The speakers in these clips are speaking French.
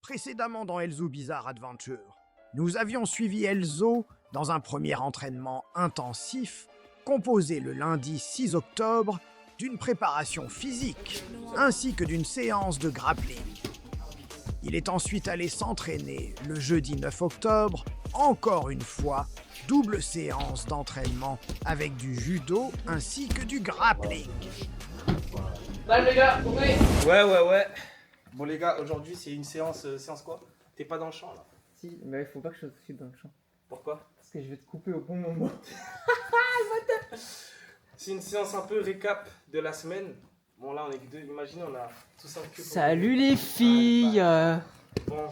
Précédemment dans Elzo Bizarre Adventure, nous avions suivi Elzo dans un premier entraînement intensif composé le lundi 6 octobre d'une préparation physique ainsi que d'une séance de grappling. Il est ensuite allé s'entraîner le jeudi 9 octobre, encore une fois, double séance d'entraînement avec du judo ainsi que du grappling. Salut les gars, vous venez? Ouais. Bon les gars, aujourd'hui c'est une séance quoi? T'es pas dans le champ là? Si, mais il faut pas que je sois tout de suite dans le champ. Pourquoi? Parce que je vais te couper au bon moment. C'est une séance un peu récap de la semaine. Bon là on est que deux, imaginez on a tous un cul. Salut les filles. Bon,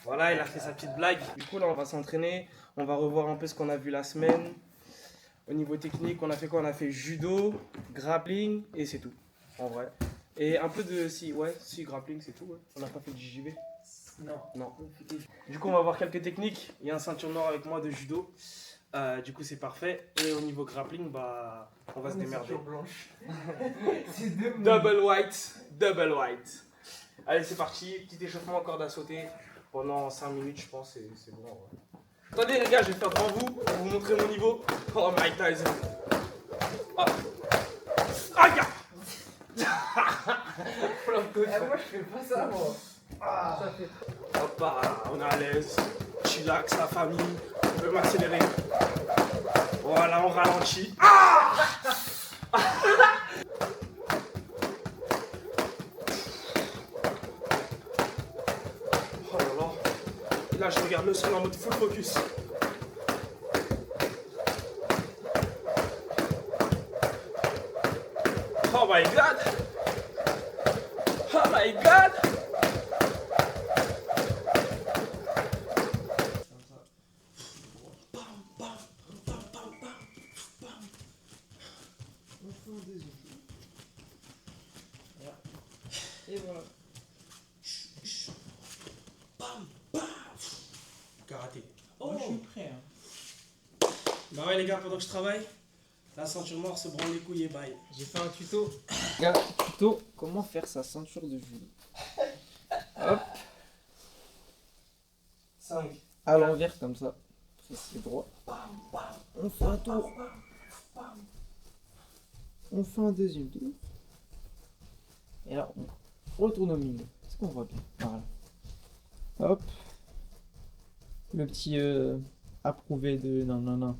voilà il a fait sa petite blague. Du coup là on va s'entraîner, on va revoir un peu ce qu'on a vu la semaine. Au niveau technique, on a fait quoi? On a fait judo, grappling et c'est tout. En vrai. Et un peu de... Si grappling c'est tout. Ouais. On n'a pas fait de JJB. Non. Du coup on va voir quelques techniques. Il y a un ceinture noire avec moi de judo. Du coup c'est parfait. Et au niveau grappling, bah on va se démerder. Blanche. Double white. Allez c'est parti, petit échauffement corde à sauter. Pendant 5 minutes je pense et c'est bon. Ouais. Attendez les gars, je vais faire devant vous pour vous montrer mon niveau. Oh Mike Tyson. Ah. Aïe. Moi je fais pas ça moi. Ça fait... Hop, on est à l'aise. Chillax, la famille. On peut m'accélérer. Voilà, on ralentit. Ah. Oh là là. Et là, je regarde le sol en mode full focus. Oh my god! Oh my god! Et voilà. Karaté. Moi je suis prêt. Hein. Bah ouais les gars, pendant que je travaille, la ceinture noire se branle les couilles et bye. J'ai fait un tuto. Gars, tuto, comment faire sa ceinture de judo. Hop, 5. à l'envers comme ça. C'est droit. On fait un tour. On fait un deuxième tour. Et là, on retourne au milieu. Est-ce qu'on voit bien? Voilà. Hop. Le petit approuvé de non.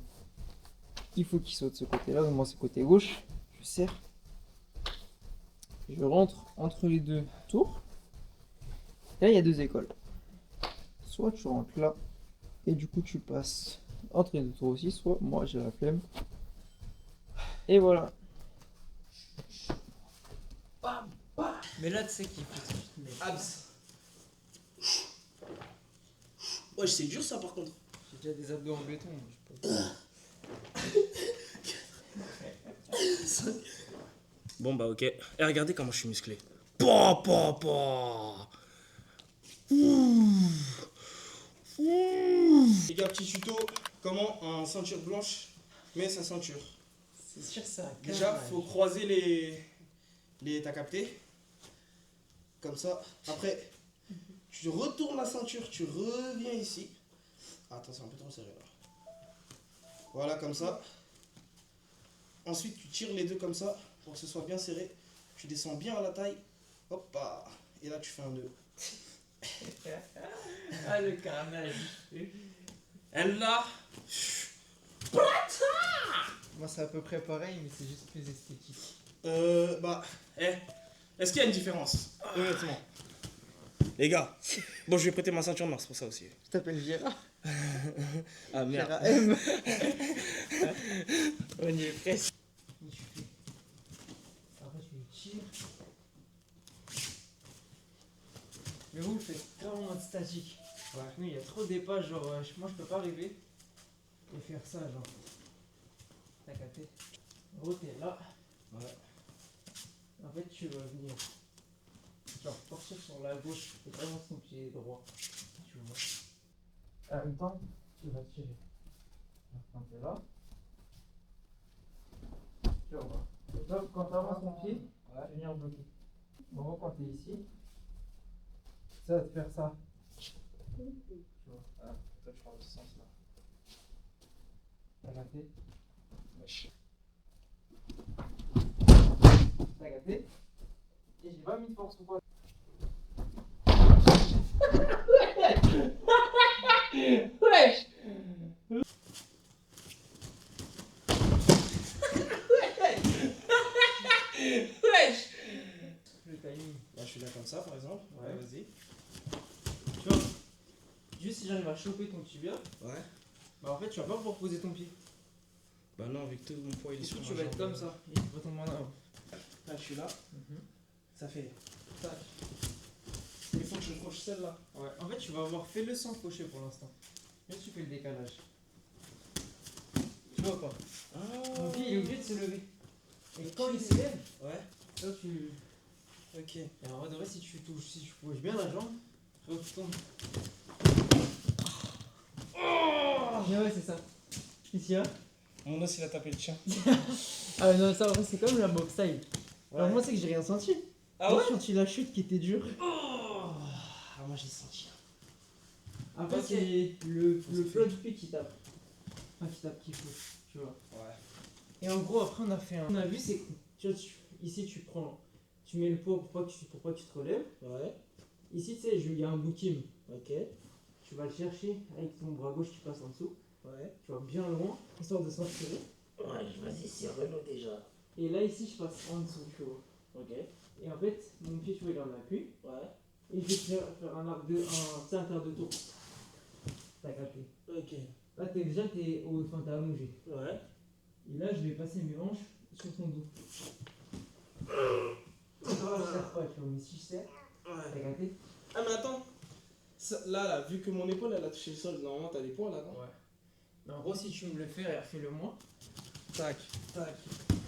Il faut qu'il soit de ce côté-là. Donc moi, c'est côté gauche. Je serre. Je rentre entre les deux tours. Là, il y a deux écoles. Soit tu rentres là. Et du coup, tu passes entre les deux tours aussi. Soit moi, j'ai la flemme. Et voilà. Mais là, tu sais qu'il faut que tu te mettes. Abs. Ouais, c'est dur ça par contre. J'ai déjà des abdos en béton. Je peux... Bon bah ok. Et regardez comment je suis musclé. Les gars, petit tuto. Comment un ceinture blanche met sa ceinture. C'est sûr ça. Déjà, faut croiser les... T'as capté? Comme ça. Après, tu retournes la ceinture, tu reviens ici. Attends, c'est un peu trop serré là. Voilà, comme ça. Ensuite, tu tires les deux comme ça pour que ce soit bien serré. Tu descends bien à la taille. Hop, et là, tu fais un nœud. Ah, le carnage. Elle là. Moi, c'est à peu près pareil, mais c'est juste plus esthétique. Est-ce qu'il y a une différence? Honnêtement. Les gars, bon, je vais prêter ma ceinture noire, c'est pour ça aussi. Je t'appelle Gérard. Ah merde. Gérard M. On y est presque. Après, tu les tires. Mais vous le faites grave en mode statique. Ouais. Nous, il y a trop des pas, genre, moi, je peux pas arriver et faire ça, genre. T'as capté? En gros, t'es là. Ouais. En fait, tu vas venir. Genre, partir sur la gauche et vraiment ton pied droit. Tu vois. En même temps, tu vas tirer. Quand t'es là. Tu vois. Et toi, quand tu avances ton pied, tu vas venir bloquer. En gros, quand t'es ici, Ça va te faire ça. Tu vois. Ah, toi, tu prends dans ce sens-là. T'as capté? Wesh. T'as capté? Et j'ai pas mis de force ou quoi? Wesh! Wesh! Le timing. Là, je suis là comme ça, par exemple. Ouais. Vas-y. Tu vois, juste si j'arrive à choper ton tibia, Ouais. bah en fait tu vas pas pouvoir poser ton pied. Bah non, avec tout mon poids, il est Du sur coup ma tu vas être jambe. comme ça et tu vas tomber en avant. Là, je suis là. Ça fait. Tac. Il faut que je croche celle-là. Ouais. En fait tu vas avoir fait le sans crochet pour l'instant. Là tu fais le décalage. Tu vois pas? Ton pied il est obligé de se lever. Et quand il se lève, Ouais. là tu. Ok. Et en vrai de vrai si tu touches, si tu bouges bien la jambe, frérot tu tombes. Ah ouais c'est ça. Qu'est-ce qu'il y a? Mon os, il a tapé le tien. Ah non ça en vrai c'est comme la boxe style. Alors moi c'est que j'ai rien senti. Ah ouais? J'ai senti la chute qui était dure. Ah, moi, j'ai senti. Après Ok. c'est le Ça fait- plat du pied qui tape. Enfin qui tape qui faut, tu vois. Ouais. Et en gros après on a fait un. On a vu c'est. Tu vois, ici tu prends. Tu mets le poids pour pas que tu te relèves. Ouais. Ici tu sais il y a un bouquin. Ok. Tu vas le chercher avec ton bras gauche qui passe en dessous. Ouais. Tu vas bien loin, histoire de s'inspirer. Ouais, vas-y, c'est relou déjà. Et là ici je passe en dessous, tu vois. Ok. Et en fait mon pied tu vois il est en appui. Ouais. Et je vais faire un arc de. Un quart de tour. T'as capté. Ok. Là enfin, t'es allongé. Ouais. Et là, je vais passer mes hanches sur ton dos. Je serre pas, tu vois, mais si je serre, t'as Ouais. capté? Ah, mais attends. Là, vu que mon épaule, elle a touché le sol, normalement, t'as des points là, non? Ouais. Mais en gros, si tu me le fais, refais-le moi. Tac. Tac.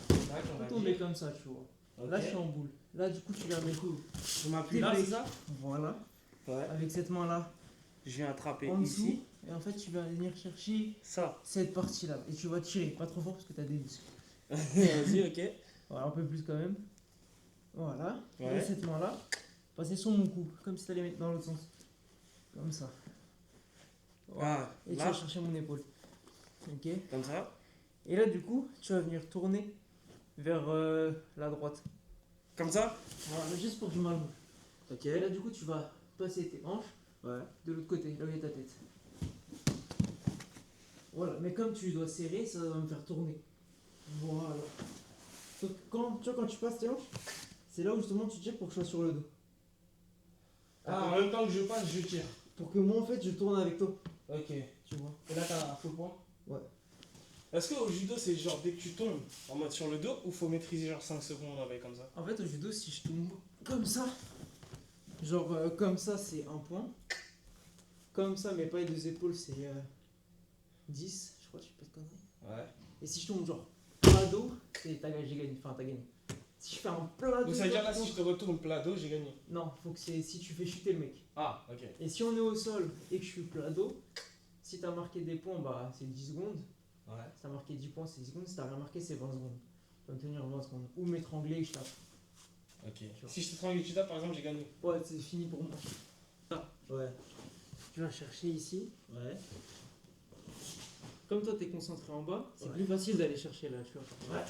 Tac, on va Faut tomber comme ça, tu vois. Ok. Là, je suis en boule. Là, du coup, tu viens mes coudes. Je m'appuie Tes là, breaks. c'est ça? Voilà. Ouais. Avec cette main-là, Je viens attraper en dessous. ici. Et en fait, tu vas venir chercher Ça. cette partie-là. Et tu vas tirer. Pas trop fort parce que t'as des muscles. Vas-y, ok. Voilà, un peu plus quand même. Voilà. Ouais. Et cette main-là, passer sur mon cou. Comme si t'allais mettre dans l'autre sens. Comme ça. Ah, Et tu là, vas chercher mon épaule. Ok. comme ça. Et là, du coup, tu vas venir tourner vers la droite. Comme ça? Voilà, juste pour que je m'allonge. Ok. Et là, du coup, tu vas passer tes hanches Ouais. de l'autre côté, là où il y a ta tête. Voilà, mais comme tu dois serrer, ça va me faire tourner. Voilà. Donc, tu vois, quand tu passes tes hanches, c'est là où justement tu tires pour que je sois sur le dos. Ah, en même temps que je passe, je tire. Pour que moi, en fait, je tourne avec toi. Ok. Tu vois. Et là, t'as un faux point? Ouais. Est-ce qu'au judo, c'est genre dès que tu tombes en mode sur le dos ou faut maîtriser genre 5 secondes avec comme ça? En fait, au judo, si je tombe comme ça, genre comme ça, c'est un point. Comme ça, mais pas les deux épaules, c'est 10, je crois, je sais pas de conneries. Ouais. Et si je tombe genre plat dos, c'est j'ai gagné. Enfin, t'as gagné. Si je fais un plat dos. Donc ça veut dire là, si je te retourne plat dos, j'ai gagné. Non, faut que c'est si tu fais chuter le mec. Ah, ok. Et si on est au sol et que je suis plat dos, si t'as marqué des points, bah c'est 10 secondes. Ouais. Si t'as marqué 10 points, c'est 10 secondes. Si t'as rien marqué, c'est 20 secondes. Tu vas me tenir 20 secondes. Ou m'étrangler et je tape. Ok. Si je te prends tu tapes, par exemple, j'ai gagné. Ouais, c'est fini pour moi. Ouais. Tu vas chercher ici. Ouais. Comme toi, t'es concentré en bas, c'est Ouais. plus facile d'aller chercher là, tu vois. Ouais.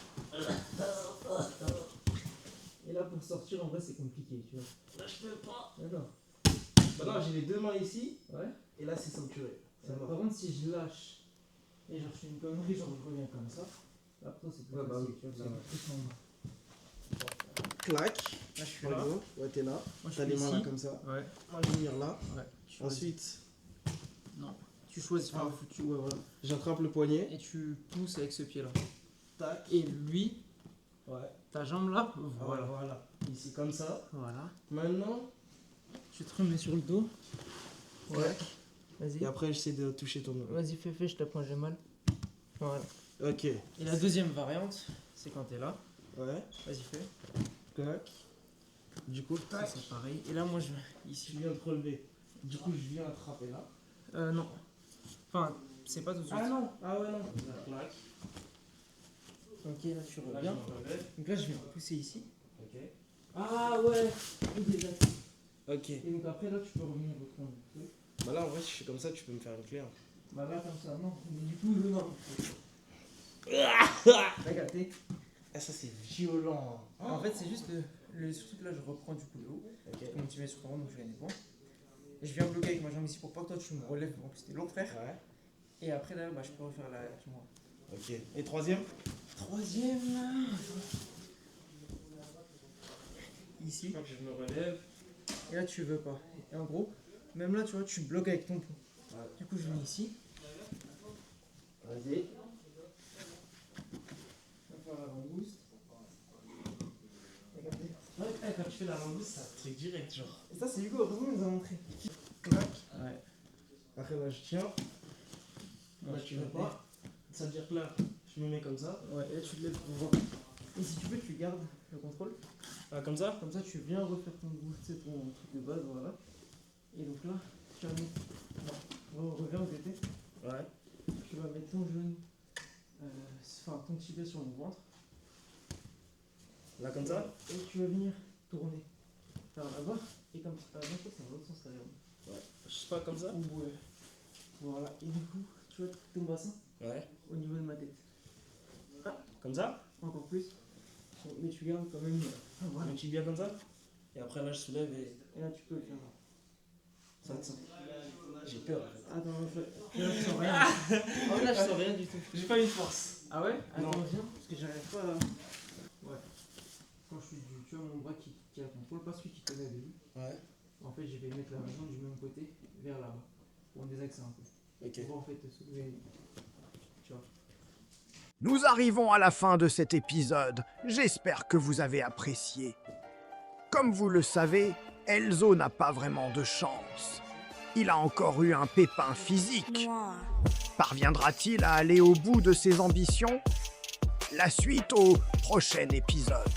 Et là, pour sortir, en vrai, c'est compliqué, tu vois. Là, je peux pas. D'accord. Maintenant, j'ai les deux mains ici Ouais. et là, c'est ceinturé. C'est Par mort. contre, si je lâche et genre je fais une connerie, genre je reviens comme ça, là pour toi c'est plus Ouais, bah facile, oui. tu vois, Là, c'est plus en bas. Clac. Là je suis Par là, exemple. Ouais, t'es là. moi je T'as suis les mains là ici. comme ça. Ouais, Moi, je vais venir là. ouais. Tu choisis. Ensuite, Non, tu choisis, enfin, ouais, voilà. j'attrape le poignet. Et tu pousses avec ce pied là. Tac. Et lui, Ouais. ta jambe là, Voilà. voilà. Voilà. Ici, comme ça. Voilà. Maintenant. Tu te remets sur le dos. Ouais. Vas-y. Et après, j'essaie de toucher ton dos. Vas-y, fais, je t'apprends, j'ai mal. Voilà. Ok. Et la deuxième variante, c'est quand t'es là. Ouais. Vas-y, fais. Clac. Du coup, Ça, tac. c'est pareil. Et là, moi, je vais Je ici. viens de te relever. Du coup, je viens attraper là. Non. Enfin, c'est pas tout de suite. Ah non. Ah ouais, non. Clac. Ok, là, tu Là, reviens. je me relève. Donc là, je viens pousser ici. Ok. Ah ouais. Ok, d'accord. Ok. Et donc après, là, tu peux revenir reprendre le truc. Bah là, en vrai, si je fais comme ça, tu peux me faire une clé. Hein. Bah là, comme ça, non. Mais du coup, non. T'as capté? Ah, ça, c'est violent. En fait, c'est juste surtout que là, je reprends du coup le haut. Ok. Comme tu mets sur ton rond, donc je gagne des points. Et je viens bloquer avec ma jambe ici pour pas que toi tu me relèves. En plus, t'es lourd, frère. Ouais. Et après, là, bah, je peux refaire la moi. Ok. Et troisième? Troisième, là. Ici. Je crois que je me relève. Et là, tu veux pas. Et en gros, même là, tu vois, tu bloques avec ton pont. Ouais. Du coup, je viens ici. Vas-y. On va faire la langouste. Regardez. Ouais, quand tu fais la langouste, ça truc direct, genre. Et ça, c'est Hugo, heureusement, il nous a montré. Clac. Ouais. Après, là, je tiens. Moi, Là, tu veux pas. Ça veut dire que là, je me mets comme ça. Ouais, et là, tu te lèves pour voir. Et si tu veux, tu gardes le contrôle. Ah, comme ça? Comme ça, tu viens refaire ton boost, c'est ton truc de base, voilà. Et donc là, tu vas mettre. Reviens où t'étais. Ouais. Tu vas mettre ton genou, enfin ton tibia sur mon ventre. Là, comme ça? Et tu vas venir tourner vers là-bas. Et comme ça, c'est dans l'autre sens, carrément. Ouais. Je sais pas, comme ça? Ouais. Voilà. Et du coup, tu vois ton bassin Ouais. au niveau de ma tête. Comme ça? Encore plus. Mais tu gardes quand même. Voilà. Un petit bien comme ça? Et après, là, je soulève et Et là, tu peux le faire. ça te sent. J'ai peur. Attends, là, je sens rien. Oh, là, je sens rien du tout. J'ai pas une force. Ah ouais? Non. Attends, viens, parce que j'arrive pas à. Ouais. Quand je suis du. Tu vois mon bras qui a contrôle, pas celui qui tenait au début. Ouais. En fait, je vais mettre la main du même côté vers là-bas. Pour désaxer un peu. Ok. Pour pouvoir en fait te soulever. Tu vois. Nous arrivons à la fin de cet épisode. J'espère que vous avez apprécié. Comme vous le savez, Elzo n'a pas vraiment de chance. Il a encore eu un pépin physique. Parviendra-t-il à aller au bout de ses ambitions? La suite au prochain épisode.